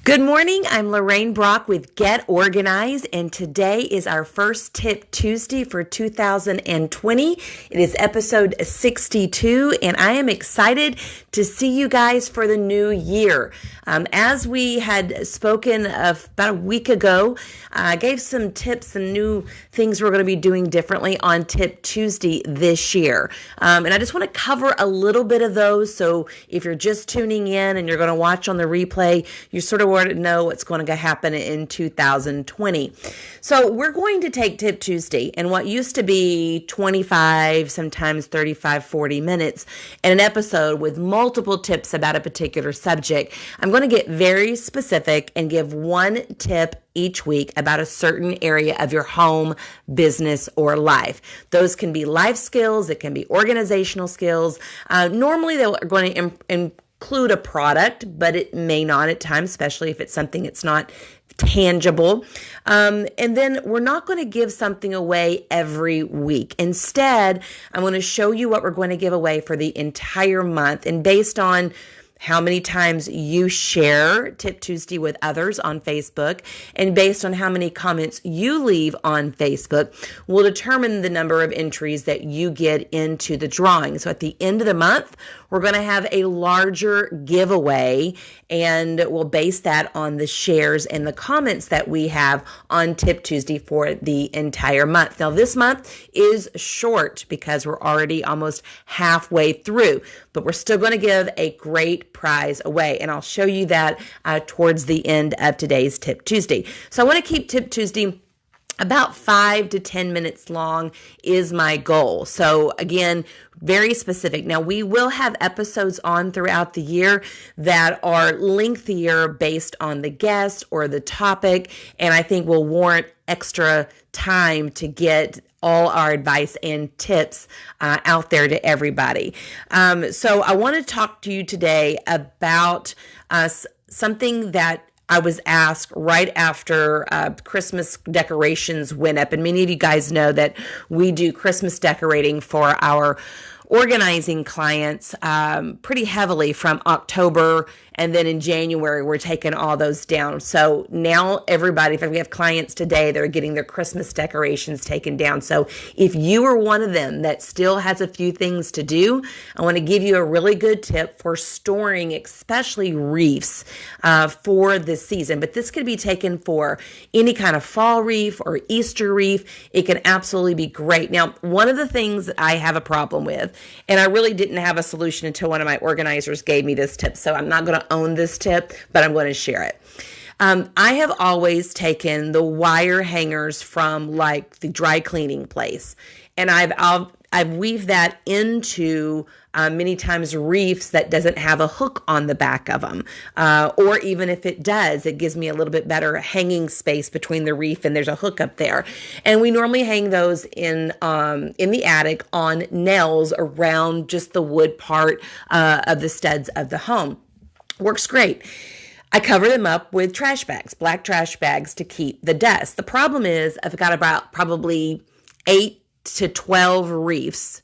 Good morning, I'm Lorraine Brock with Get Organized, and today is our first Tip Tuesday for 2020. It is episode 62, and I am excited to see you guys for the new year. As we had spoken of about a week ago, I gave some tips and new things we're going to be doing differently on Tip Tuesday this year. And I just want to cover a little bit of those, so if you're just tuning in and you're going to watch on the replay, you sort of want to know what's going to happen in 2020. So we're going to take Tip Tuesday and what used to be 25, sometimes 35, 40 minutes in an episode with multiple tips about a particular subject. I'm going to get very specific and give one tip each week about a certain area of your home, business, or life. Those can be life skills. It can be organizational skills. Normally, they're going to include a product, but it may not at times, especially if it's something that's not tangible. And then we're not going to give something away every week. Instead, I'm going to show you what we're going to give away for the entire month. And based on how many times you share Tip Tuesday with others on Facebook, and based on how many comments you leave on Facebook, will determine the number of entries that you get into the drawing. So at the end of the month, we're going to have a larger giveaway, and we'll base that on the shares and the comments that we have on Tip Tuesday for the entire month. Now, this month is short because we're already almost halfway through, but we're still going to give a great prize away, and I'll show you that towards the end of today's Tip Tuesday. So I want to keep Tip Tuesday about 5 to 10 minutes long is my goal. So again, very specific. Now, we will have episodes on throughout the year that are lengthier based on the guest or the topic, and I think will warrant extra time to get all our advice and tips out there to everybody. So I want to talk to you today about something that I was asked right after Christmas decorations went up. And many of you guys know that we do Christmas decorating for our organizing clients pretty heavily from October, and then in January we're taking all those down. So now everybody, if we have clients today that are getting their Christmas decorations taken down. So if you are one of them that still has a few things to do, I want to give you a really good tip for storing, especially wreaths for this season. But this could be taken for any kind of fall wreath or Easter wreath. It can absolutely be great. Now, one of the things that I have a problem with, and I really didn't have a solution until one of my organizers gave me this tip, so I'm not going to own this tip, but I'm going to share it. I have always taken the wire hangers from like the dry cleaning place, and I've weaved that into many times wreaths that doesn't have a hook on the back of them, or even if it does, it gives me a little bit better hanging space between the wreath and there's a hook up there. And we normally hang those in the attic on nails around just the wood part of the studs of the home. Works great. I cover them up with trash bags, black trash bags, to keep the dust. The problem is I've got about probably 8 to 12 wreaths,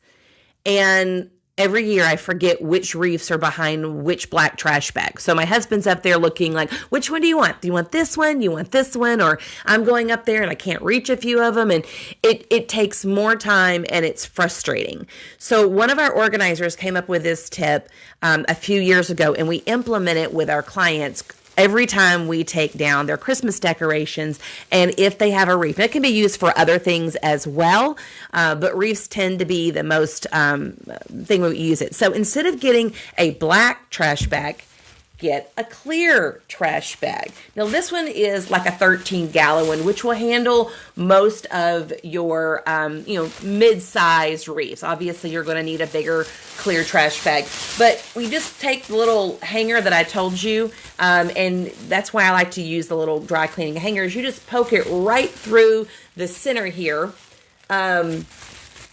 and every year I forget which wreaths are behind which black trash bag. So my husband's up there looking like, which one do you want? Do you want this one? You want this one? Or I'm going up there and I can't reach a few of them, and it takes more time and it's frustrating. So one of our organizers came up with this tip a few years ago, and we implement it with our clients every time we take down their Christmas decorations, and if they have a wreath. It can be used for other things as well, but wreaths tend to be the most thing we use it. So instead of getting a black trash bag, get a clear trash bag. Now this one is like a 13-gallon one, which will handle most of your mid-sized wreaths. Obviously you're going to need a bigger clear trash bag, but we just take the little hanger that I told you, and that's why I like to use the little dry cleaning hangers. You just poke it right through the center here, and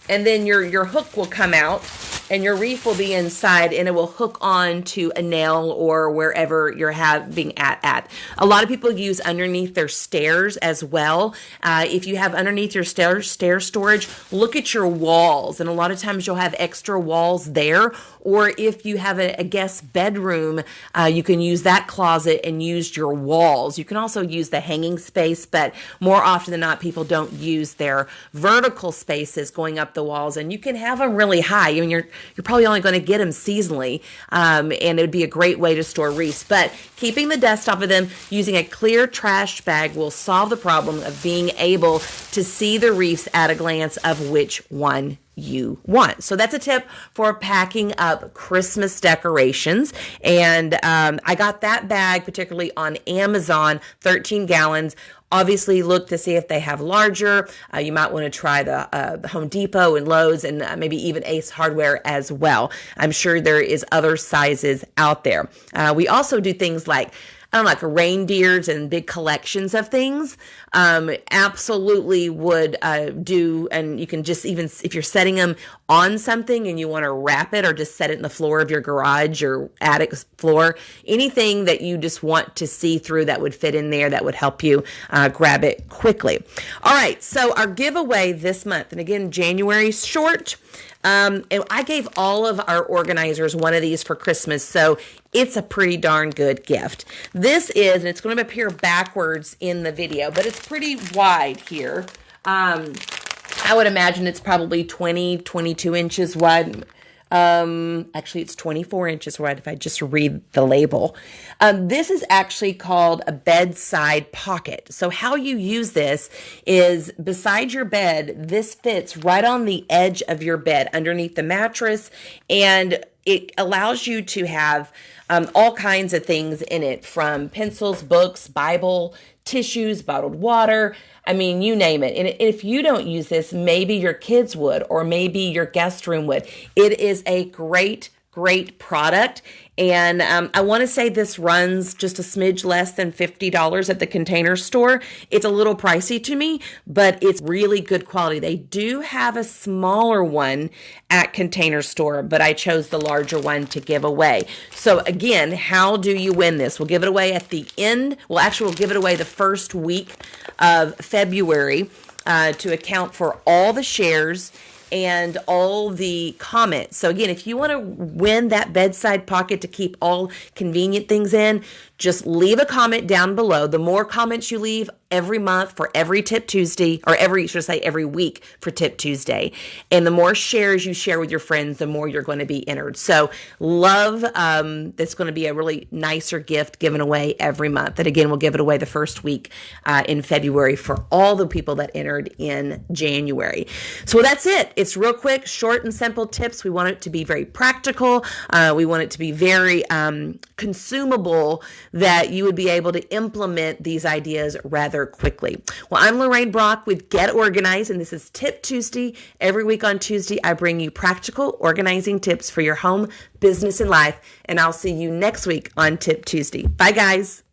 then your hook will come out, and your wreath will be inside, and it will hook on to a nail or wherever you're having at. A lot of people use underneath their stairs as well. If you have underneath your stair storage, look at your walls, and a lot of times you'll have extra walls there. Or if you have a guest bedroom, you can use that closet and use your walls. You can also use the hanging space, but more often than not, people don't use their vertical spaces going up the walls, and you can have them really high. I mean, you're probably only going to get them seasonally, and it would be a great way to store wreaths. But keeping the dust off of them using a clear trash bag will solve the problem of being able to see the wreaths at a glance of which one you want. So that's a tip for packing up Christmas decorations. And I got that bag particularly on Amazon, 13 gallons. Obviously, look to see if they have larger. You might want to try the Home Depot and Lowe's, and maybe even Ace Hardware as well. I'm sure there is other sizes out there. We also do things like, I don't know, like reindeers and big collections of things. Absolutely would do, and you can just, even if you're setting them on something and you want to wrap it or just set it in the floor of your garage or attic floor, anything that you just want to see through that would fit in there, that would help you grab it quickly. All right, so our giveaway this month, and again, January's short. And I gave all of our organizers one of these for Christmas, so it's a pretty darn good gift. This is, and it's going to appear backwards in the video, but it's pretty wide here. I would imagine it's probably 22 inches wide. Actually, it's 24 inches wide if I just read the label. This is actually called a bedside pocket. So how you use this is beside your bed. This fits right on the edge of your bed underneath the mattress, and it allows you to have all kinds of things in it, from pencils, books, Bible, tissues, bottled water. I mean, you name it. And if you don't use this, maybe your kids would, or maybe your guest room would. It is a great product. And I want to say this runs just a smidge less than $50 at the Container Store. It's a little pricey to me, but it's really good quality. They do have a smaller one at Container Store, but I chose the larger one to give away. So again, how do you win this? We'll give it away at the end. Well, actually, we'll give it away the first week of February to account for all the shares and all the comments. So again, if you want to win that bedside pocket to keep all convenient things in, just leave a comment down below. The more comments you leave every month for every Tip Tuesday, or every week for Tip Tuesday, and the more shares you share with your friends, the more you're going to be entered. So love, that's going to be a really nicer gift given away every month. And again, we'll give it away the first week in February for all the people that entered in January. So that's it. It's real quick, short and simple tips. We want it to be very practical. We want it to be very consumable, that you would be able to implement these ideas rather quickly. Well, I'm Lorraine Brock with Get Organized, and this is Tip Tuesday. Every week on Tuesday, I bring you practical organizing tips for your home, business, and life, and I'll see you next week on Tip Tuesday. Bye, guys.